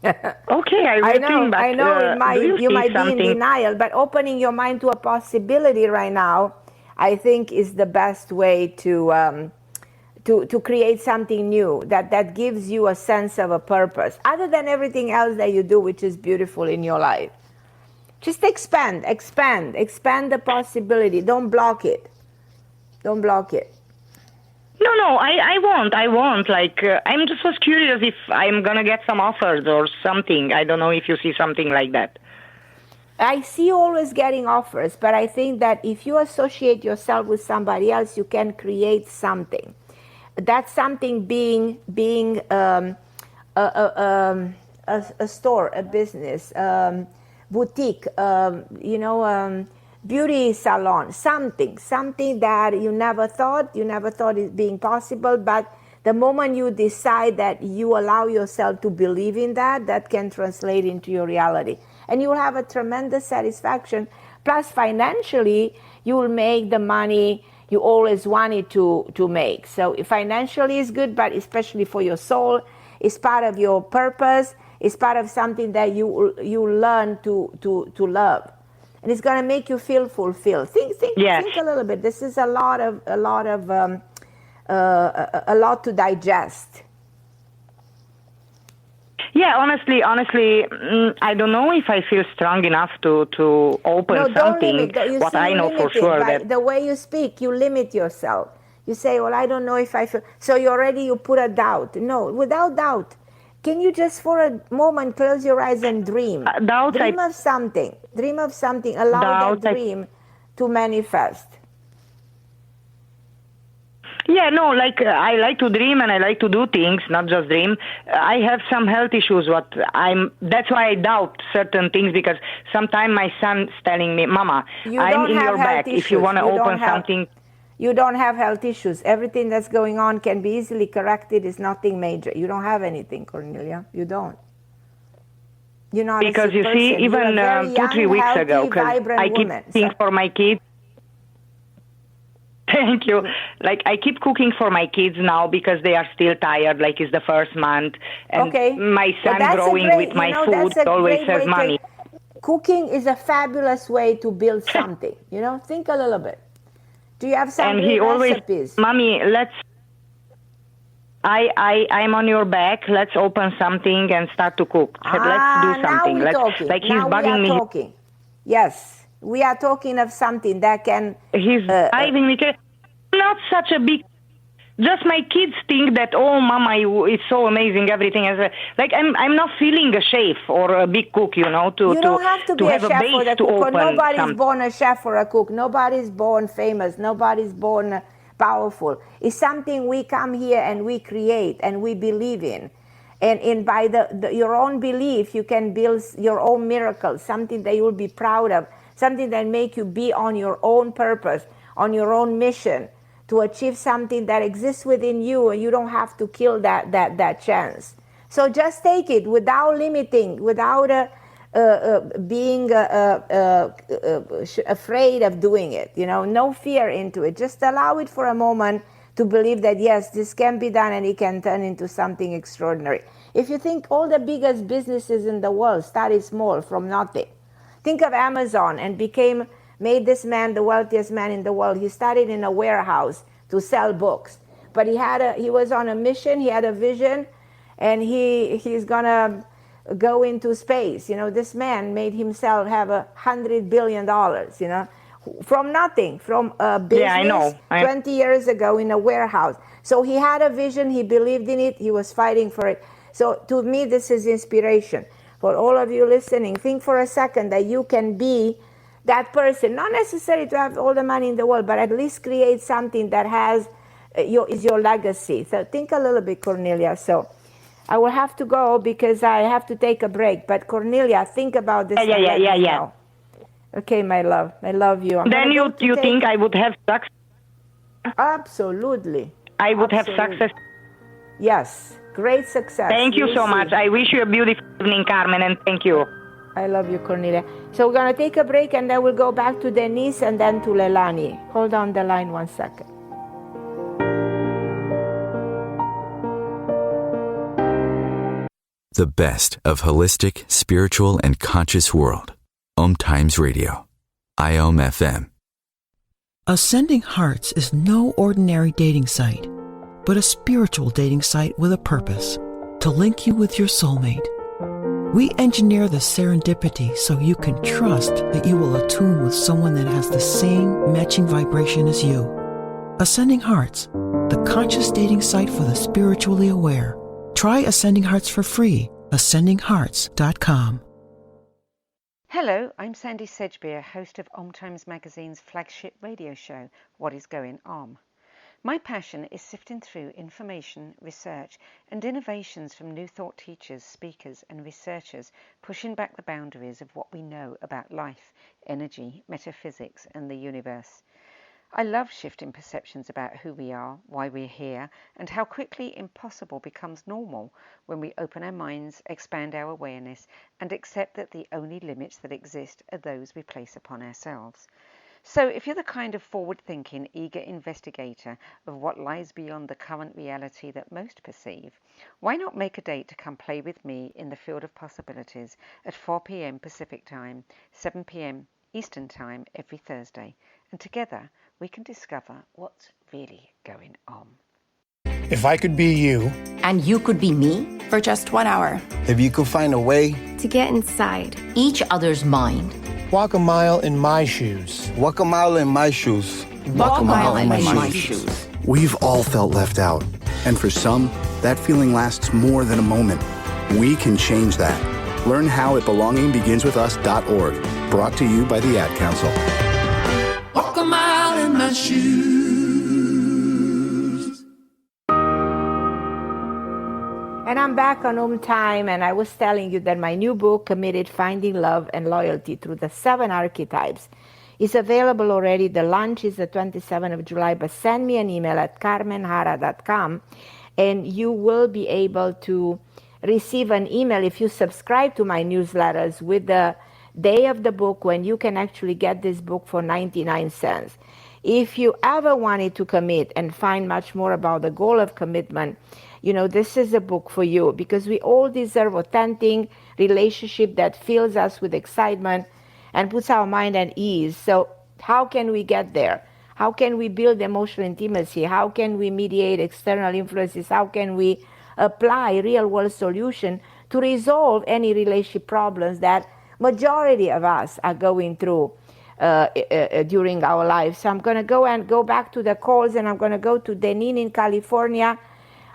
[SPEAKER 9] Okay, I know.
[SPEAKER 2] I know. You might be in denial, but opening your mind to a possibility right now, I think, is the best way to create something new that gives you a sense of a purpose, other than everything else that you do, which is beautiful in your life. Just expand the possibility. Don't block it. Don't block it.
[SPEAKER 9] No, I won't. I'm just was curious if I'm going to get some offers or something. I don't know if you see something like that.
[SPEAKER 2] I see you always getting offers, but I think that if you associate yourself with somebody else, you can create something. That's something being a store, a business, boutique, beauty salon, something that you never thought it being possible, but the moment you decide that you allow yourself to believe in that can translate into your reality. And you will have a tremendous satisfaction. Plus, financially, you will make the money you always wanted to make. So financially is good, but especially for your soul, it's part of your purpose. It's part of something that you learn to love. And it's going to make you feel fulfilled. Think a little bit. This is a lot to digest.
[SPEAKER 9] Yeah, honestly, I don't know if I feel strong enough to open something. What I know for sure that
[SPEAKER 2] the way you speak, you limit yourself. You say, "Well, I don't know if I feel." So you put a doubt. No, without doubt. Can you just for a moment close your eyes and dream? Dream of something. Allow that dream to manifest.
[SPEAKER 9] Yeah, no, I like to dream and I like to do things, not just dream. I have some health issues. That's why I doubt certain things, because sometimes my son's telling me, "Mama, I'm in your back. If you want to open something."
[SPEAKER 2] You don't have health issues. Everything that's going on can be easily corrected. It's nothing major. You don't have anything, Cornelia. You don't. You're not
[SPEAKER 9] because you see, even 2-3 weeks ago, because I keep cooking for my kids. Thank you. I keep cooking for my kids now because they are still tired. It's the first month, and my son growing with my food always says, "Mommy."
[SPEAKER 2] Cooking is a fabulous way to build something. Think a little bit. Do you have some recipes?
[SPEAKER 9] Always, "Mommy, I'm on your back. Let's open something and start to cook. Let's do something."
[SPEAKER 2] Now we're talking.
[SPEAKER 9] He's bugging me.
[SPEAKER 2] Talking. Yes, we are talking of something that can.
[SPEAKER 9] He's driving me. Not such a big. Just my kids think that, "Oh, Mama, it's so amazing, everything is I'm not feeling a chef or a big cook,
[SPEAKER 2] You don't have to be a chef or a cook. Nobody's born a chef or a cook. Nobody's born famous. Nobody's born powerful. It's something we come here and we create and we believe in. And by your own belief, you can build your own miracles, something that you will be proud of, something that make you be on your own purpose, on your own mission, to achieve something that exists within you, and you don't have to kill that chance. So just take it without limiting, without being afraid of doing it, no fear into it. Just allow it for a moment to believe that, yes, this can be done and it can turn into something extraordinary. If you think all the biggest businesses in the world started small from nothing. Think of Amazon and made this man the wealthiest man in the world. He started in a warehouse to sell books. But he was on a mission, he had a vision, and he's gonna go into space. This man made himself have $100 billion, from nothing, from a business.
[SPEAKER 9] Yeah, I know.
[SPEAKER 2] 20 years ago in a warehouse. So he had a vision, he believed in it, he was fighting for it. So to me, this is inspiration. For all of you listening, think for a second that you can be that person, not necessarily to have all the money in the world, but at least create something that is your legacy. So think a little bit, Cornelia. So I will have to go because I have to take a break. But Cornelia, think about this.
[SPEAKER 9] Yeah.
[SPEAKER 2] Okay, my love. I love you.
[SPEAKER 9] Then you think I would have success?
[SPEAKER 2] Absolutely.
[SPEAKER 9] I would have success?
[SPEAKER 2] Yes. Great success.
[SPEAKER 9] Thank you so much. I wish you a beautiful evening, Carmen, and thank you.
[SPEAKER 2] I love you, Cornelia. So we're going to take a break, and then we'll go back to Denise and then to Leilani. Hold on the line 1 second.
[SPEAKER 1] The best of holistic, spiritual, and conscious world. OMTimes Radio. IOM FM.
[SPEAKER 10] Ascending Hearts is no ordinary dating site, but a spiritual dating site with a purpose, to link you with your soulmate. We engineer the serendipity so you can trust that you will attune with someone that has the same matching vibration as you. Ascending Hearts, the conscious dating site for the spiritually aware. Try Ascending Hearts for free. AscendingHearts.com.
[SPEAKER 11] Hello, I'm Sandy Sedgbeer, host of OMTimes Magazine's flagship radio show, What is Going On? My passion is sifting through information, research, and innovations from new thought teachers, speakers, and researchers pushing back the boundaries of what we know about life, energy, metaphysics, and the universe. I love shifting perceptions about who we are, why we're here, and how quickly impossible becomes normal when we open our minds, expand our awareness, and accept that the only limits that exist are those we place upon ourselves. So if you're the kind of forward-thinking, eager investigator of what lies beyond the current reality that most perceive, why not make a date to come play with me in the field of possibilities at 4 p.m. Pacific Time, 7 p.m. Eastern Time every Thursday, and together we can discover what's really going on.
[SPEAKER 12] If I could be you,
[SPEAKER 13] and you could be me, for just 1 hour.
[SPEAKER 14] If you could find a way
[SPEAKER 13] to get inside each other's mind.
[SPEAKER 12] Walk a mile in my shoes.
[SPEAKER 14] Walk a mile in my shoes.
[SPEAKER 13] Walk a mile in my shoes.
[SPEAKER 15] We've all felt left out. And for some, that feeling lasts more than a moment. We can change that. Learn how at belongingbeginswithus.org. Brought to you by the Ad Council.
[SPEAKER 16] Walk a mile in my shoes.
[SPEAKER 2] And I'm back on OMTime, and I was telling you that my new book, Committed: Finding Love and Loyalty Through the 7 Archetypes, is available already. The launch is the 27th of July, but send me an email at carmenharra.com, and you will be able to receive an email if you subscribe to my newsletters with the day of the book, when you can actually get this book for 99 cents. If you ever wanted to commit and find much more about the goal of commitment, this is a book for you, because we all deserve authentic relationship that fills us with excitement and puts our mind at ease. So how can we get there? How can we build emotional intimacy? How can we mediate external influences? How can we apply real-world solution to resolve any relationship problems that majority of us are going through during our lives? So I'm going to go back to the calls, and I'm going to go to Deneen in California.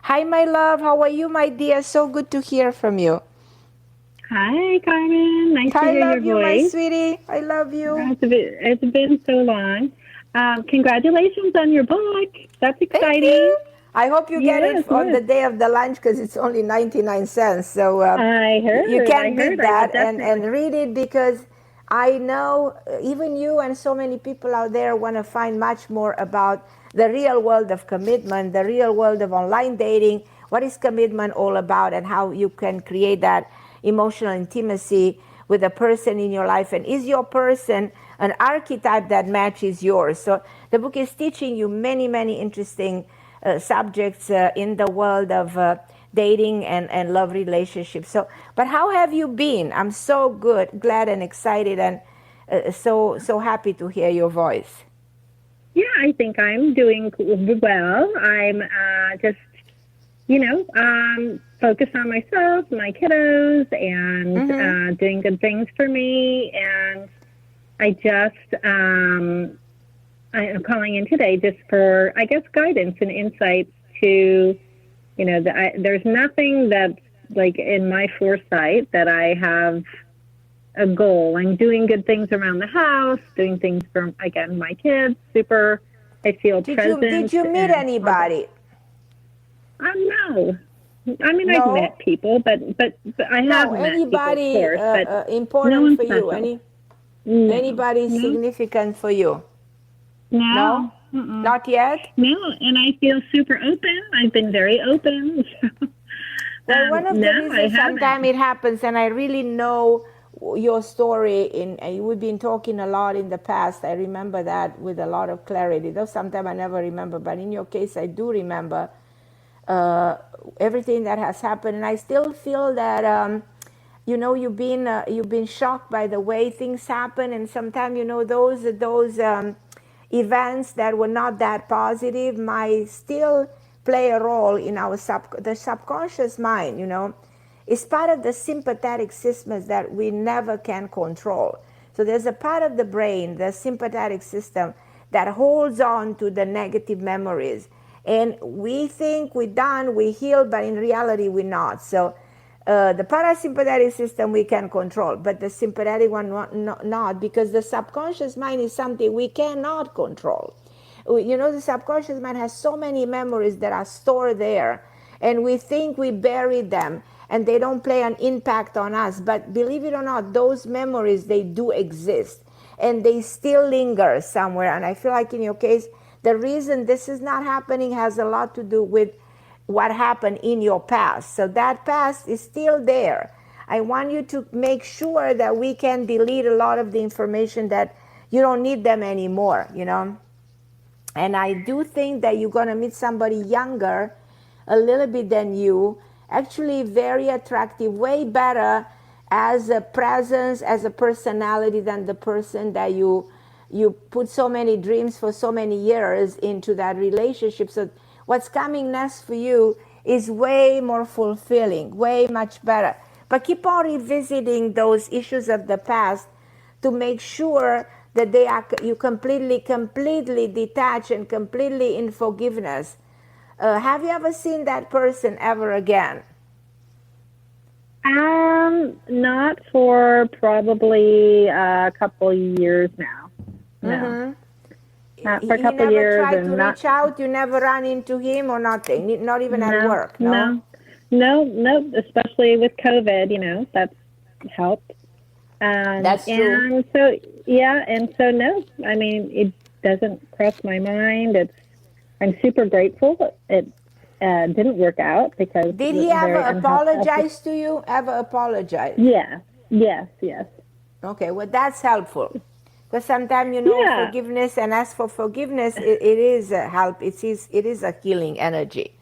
[SPEAKER 2] Hi, my love. How are you, my dear? So good to hear from you.
[SPEAKER 17] Hi, Carmen. Nice to hear your voice.
[SPEAKER 2] I love you, my sweetie. I love you.
[SPEAKER 17] It's been so long. Congratulations on your book. That's exciting.
[SPEAKER 2] Thank you. I hope you get it on the day of the launch, because it's only 99 cents. So
[SPEAKER 17] I heard
[SPEAKER 2] you can't beat that,
[SPEAKER 17] and
[SPEAKER 2] read it, because I know even you and so many people out there want to find much more about the real world of commitment, the real world of online dating. What is commitment all about, and how you can create that emotional intimacy with a person in your life, and is your person an archetype that matches yours? So the book is teaching you many, many interesting subjects in the world of dating and love relationships. So, but how have you been? I'm so glad and excited, and so happy to hear your voice.
[SPEAKER 17] Yeah, I think I'm doing well. I'm just, focused on myself, my kiddos, and doing good things for me. And I just, I'm calling in today just for, I guess, guidance and insights to, there's nothing that's like in my foresight that I have a goal. I'm doing good things around the house, doing things for, again, my kids. Super, I feel present.
[SPEAKER 2] Did you meet anybody?
[SPEAKER 17] No. I mean,
[SPEAKER 2] No?
[SPEAKER 17] I've met people, but I have met
[SPEAKER 2] anybody
[SPEAKER 17] people, of course, but
[SPEAKER 2] important for
[SPEAKER 17] special.
[SPEAKER 2] you? Anybody significant for you?
[SPEAKER 17] No.
[SPEAKER 2] Not yet?
[SPEAKER 17] No, and I feel super open. I've been very open.
[SPEAKER 2] Well, one of the reasons sometimes it happens, and I really know your story, we've been talking a lot in the past. I remember that with a lot of clarity, though sometimes I never remember, but in your case I do remember everything that has happened, and I still feel that you've been shocked by the way things happen, and sometimes those events that were not that positive might still play a role in our the subconscious mind. Is part of the sympathetic systems that we never can control. So there's a part of the brain, the sympathetic system, that holds on to the negative memories. And we think we're done, we healed, but in reality we're not. So the parasympathetic system we can control, but the sympathetic one not, because the subconscious mind is something we cannot control. The subconscious mind has so many memories that are stored there, and we think we buried them, and they don't play an impact on us. But believe it or not, those memories, they do exist, and they still linger somewhere. And I feel like in your case, the reason this is not happening has a lot to do with what happened in your past. So that past is still there. I want you to make sure that we can delete a lot of the information that you don't need them anymore, And I do think that you're going to meet somebody younger, a little bit than you, actually very attractive, way better as a presence, as a personality than the person that you put so many dreams for so many years into that relationship. So what's coming next for you is way more fulfilling, way much better. But keep on revisiting those issues of the past to make sure that you completely detached and completely in forgiveness. Have you ever seen that person ever again?
[SPEAKER 17] Not for probably a couple years now. No. Not for a couple years.
[SPEAKER 2] You never tried to reach out? You never run into him or nothing? Not even at work? No,
[SPEAKER 17] especially with COVID, that's helped.
[SPEAKER 2] That's true.
[SPEAKER 17] And so, no, I mean, it doesn't cross my mind. I'm super grateful. It didn't work out because...
[SPEAKER 2] Did he ever apologize to you? Ever apologize?
[SPEAKER 17] Yeah. Yes.
[SPEAKER 2] Okay, well, that's helpful. Because sometimes, forgiveness, and ask for forgiveness, it is a help. It is a healing energy.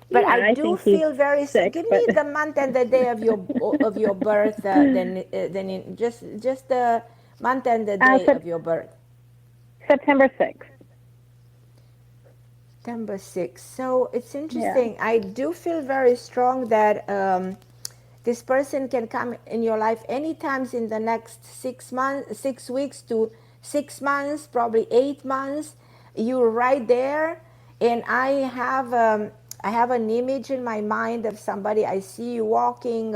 [SPEAKER 2] But I do feel very sick. Give me the month and the day of your birth. Just the month and the day of your birth.
[SPEAKER 17] September 6th.
[SPEAKER 2] September 6th. So it's interesting. Yeah. I do feel very strong that this person can come in your life anytime in the next 6 weeks to 6 months, probably 8 months. You're right there, and I have an image in my mind of somebody. I see you walking,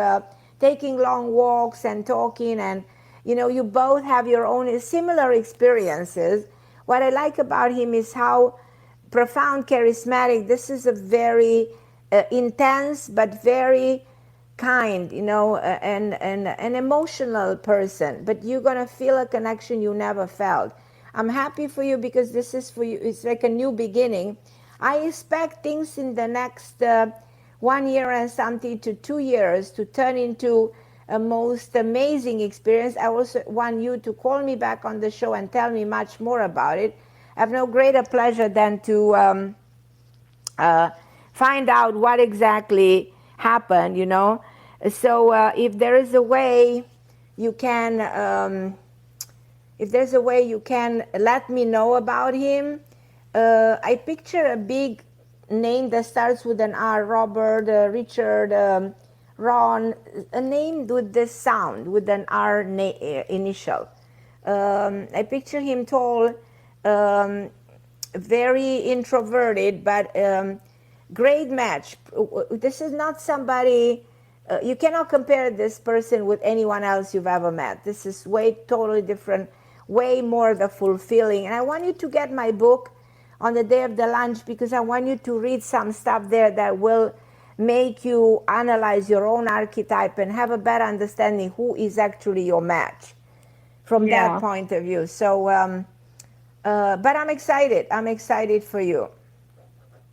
[SPEAKER 2] taking long walks and talking, and you both have your own similar experiences. What I like about him is how profound, charismatic. This is a very intense but very kind, and an emotional person. But you're gonna feel a connection you never felt. I'm happy for you because this is for you. It's like a new beginning. I expect things in the next 1 year and something to 2 years to turn into a most amazing experience. I also want you to call me back on the show and tell me much more about it. I have no greater pleasure than to find out what exactly happened, you know. So if there is a way you can, if there's a way you can let me know about him. I picture a big name that starts with an R, Robert, Richard, Ron, a name with this sound, with an R initial. I picture him tall, very introverted, but great match. This is not somebody, you cannot compare this person with anyone else you've ever met. This is way totally different, way more the fulfilling. And I want you to get my book on the day of the lunch, because I want you to read some stuff there that will make you analyze your own archetype and have a better understanding who is actually your match from that point of view. So, but I'm excited. I'm excited for you.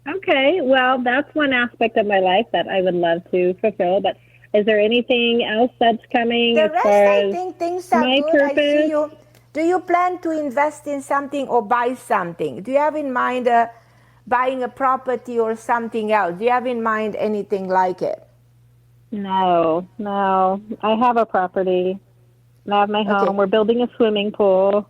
[SPEAKER 17] Okay, well, that's one aspect of my life that I would love to fulfill. But is there anything else that's coming?
[SPEAKER 2] The
[SPEAKER 17] as
[SPEAKER 2] rest,
[SPEAKER 17] far
[SPEAKER 2] I
[SPEAKER 17] as
[SPEAKER 2] think things are
[SPEAKER 17] my
[SPEAKER 2] good. I see
[SPEAKER 17] purpose?
[SPEAKER 2] you. Do you plan to invest in something or buy something? Do you have in mind buying a property or something else? Do you have in mind anything like it?
[SPEAKER 17] No. I have a property. I have my home. We're building a swimming pool.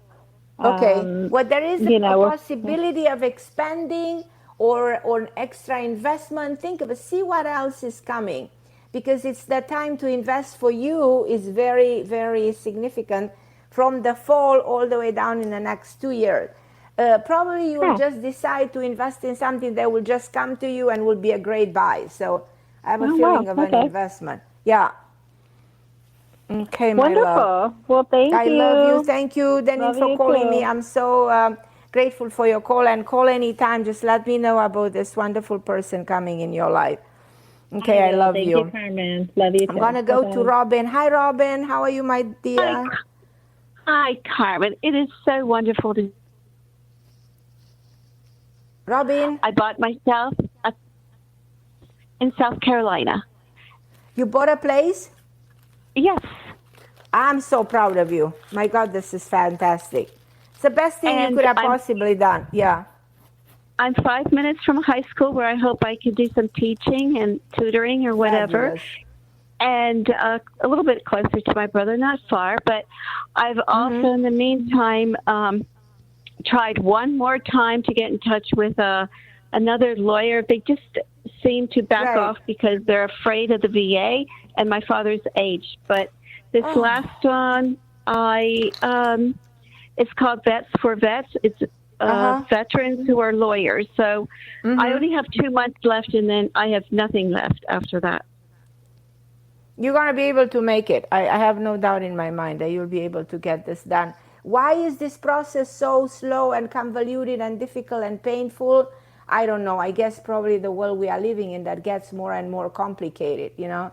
[SPEAKER 2] Okay. Well, there is a possibility of expanding or an extra investment. Think of it. See what else is coming, because it's the time to invest for you is very, very significant from the fall all the way down in the next 2 years. Probably you will just decide to invest in something that will just come to you and will be a great buy. So I have a feeling of an investment. Yeah. Okay, my love.
[SPEAKER 17] Wonderful. Well, thank you.
[SPEAKER 2] I love you. Thank you, Denise,
[SPEAKER 17] Love
[SPEAKER 2] for
[SPEAKER 17] you
[SPEAKER 2] calling
[SPEAKER 17] too.
[SPEAKER 2] me. I'm so grateful for your call, and call anytime. Just let me know about this wonderful person coming in your life. Okay, I love
[SPEAKER 17] Thank
[SPEAKER 2] you.
[SPEAKER 17] you, Carmen. Love you too.
[SPEAKER 2] I'm going to go to
[SPEAKER 17] Bye-bye.
[SPEAKER 2] Robin. Hi, Robin. How are you, my dear?
[SPEAKER 18] Hi, Carmen. It is so wonderful to.
[SPEAKER 2] Robin?
[SPEAKER 18] I bought myself in South Carolina.
[SPEAKER 2] You bought a place?
[SPEAKER 18] Yes.
[SPEAKER 2] I'm so proud of you. My God, this is fantastic. It's the best thing you could have possibly done. Yeah.
[SPEAKER 18] I'm 5 minutes from high school, where I hope I can do some teaching and tutoring or whatever.
[SPEAKER 2] Fabulous.
[SPEAKER 18] And a little bit closer to my brother, not far. But I've also, in the meantime, tried one more time to get in touch with another lawyer. They just seem to back off because they're afraid of the VA and my father's age. But this last one, it's called Vets for Vets. It's veterans who are lawyers. So I only have 2 months left, and then I have nothing left after that.
[SPEAKER 2] You're going to be able to make it. I have no doubt in my mind that you'll be able to get this done. Why is this process so slow and convoluted and difficult and painful? I don't know. I guess probably the world we are living in that gets more and more complicated, you know,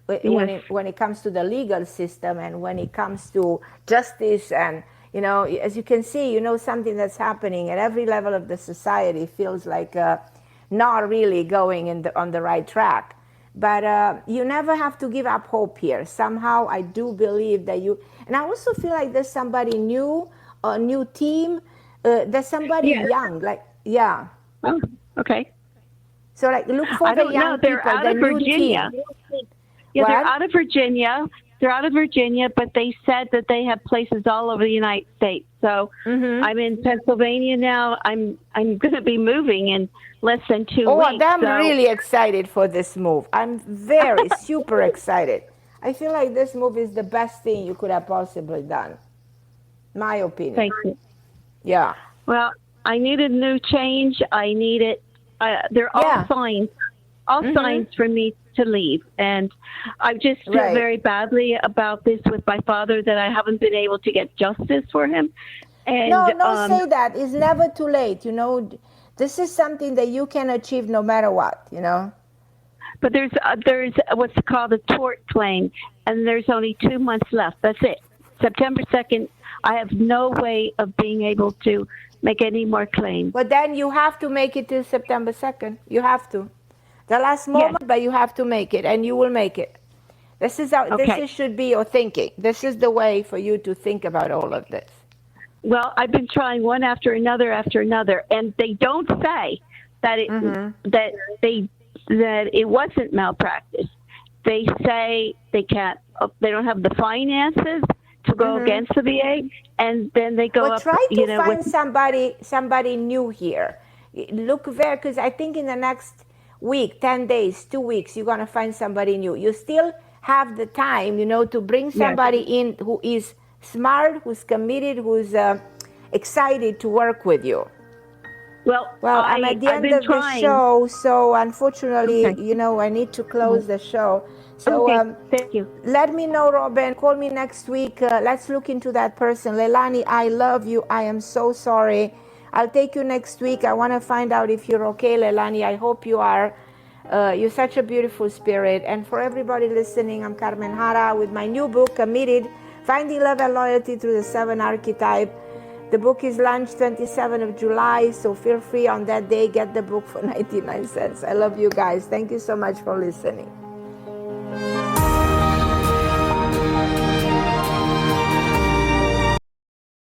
[SPEAKER 2] when it comes to the legal system and when it comes to justice. And, you know, as you can see, you know, something that's happening at every level of the society feels like not really going on the right track. But you never have to give up hope here. Somehow I do believe that you, and I also feel like there's somebody new, a new team, there's somebody young, like,
[SPEAKER 18] Oh, okay.
[SPEAKER 2] So like look for the young people,
[SPEAKER 18] they're out
[SPEAKER 2] the
[SPEAKER 18] of
[SPEAKER 2] new
[SPEAKER 18] Virginia.
[SPEAKER 2] team.
[SPEAKER 18] Yeah, they're out of Virginia. They're out of Virginia, but they said that they have places all over the United States. So I'm in Pennsylvania now. I'm going to be moving in less than 2 weeks.
[SPEAKER 2] I'm really excited for this move. I'm very super excited. I feel like this move is the best thing you could have possibly done. My opinion.
[SPEAKER 18] Thank you.
[SPEAKER 2] Yeah.
[SPEAKER 18] Well, I needed new change. I needed. They're all signs. All signs for me to leave. And I just feel very badly about this with my father, that I haven't been able to get justice for him. And,
[SPEAKER 2] no, say that. It's never too late. You know, this is something that you can achieve no matter what, you know.
[SPEAKER 18] But there's what's called a tort claim, and there's only 2 months left. That's it. September 2nd, I have no way of being able to make any more claims.
[SPEAKER 2] But then you have to make it till September 2nd. You have to. The last moment, but you have to make it, and you will make it. This is how,
[SPEAKER 18] Okay.
[SPEAKER 2] this should be your thinking. This is the way for you to think about all of this.
[SPEAKER 18] Well, I've been trying one after another, and they don't say that it wasn't malpractice. They say they don't have the finances to go against the VA, and then they go up.
[SPEAKER 2] Try to find somebody new here. Look there, because I think in the next week, 10 days, 2 weeks, you're gonna find somebody new. You still have the time, to bring somebody in who is smart, who's committed, who's excited to work with you.
[SPEAKER 18] Well,
[SPEAKER 2] I'm at the end of the show, so unfortunately, I need to close the show. So
[SPEAKER 18] thank you.
[SPEAKER 2] Let me know, Robin. Call me next week. Let's look into that person. Leilani, I love you. I am so sorry. I'll take you next week. I want to find out if you're okay, Leilani. I hope you are. You're such a beautiful spirit. And for everybody listening, I'm Carmen Harra with my new book, Committed, Finding Love and Loyalty Through the 7 Archetype. The book is launched 27th of July, so feel free on that day, get the book for 99 cents. I love you guys. Thank you so much for listening.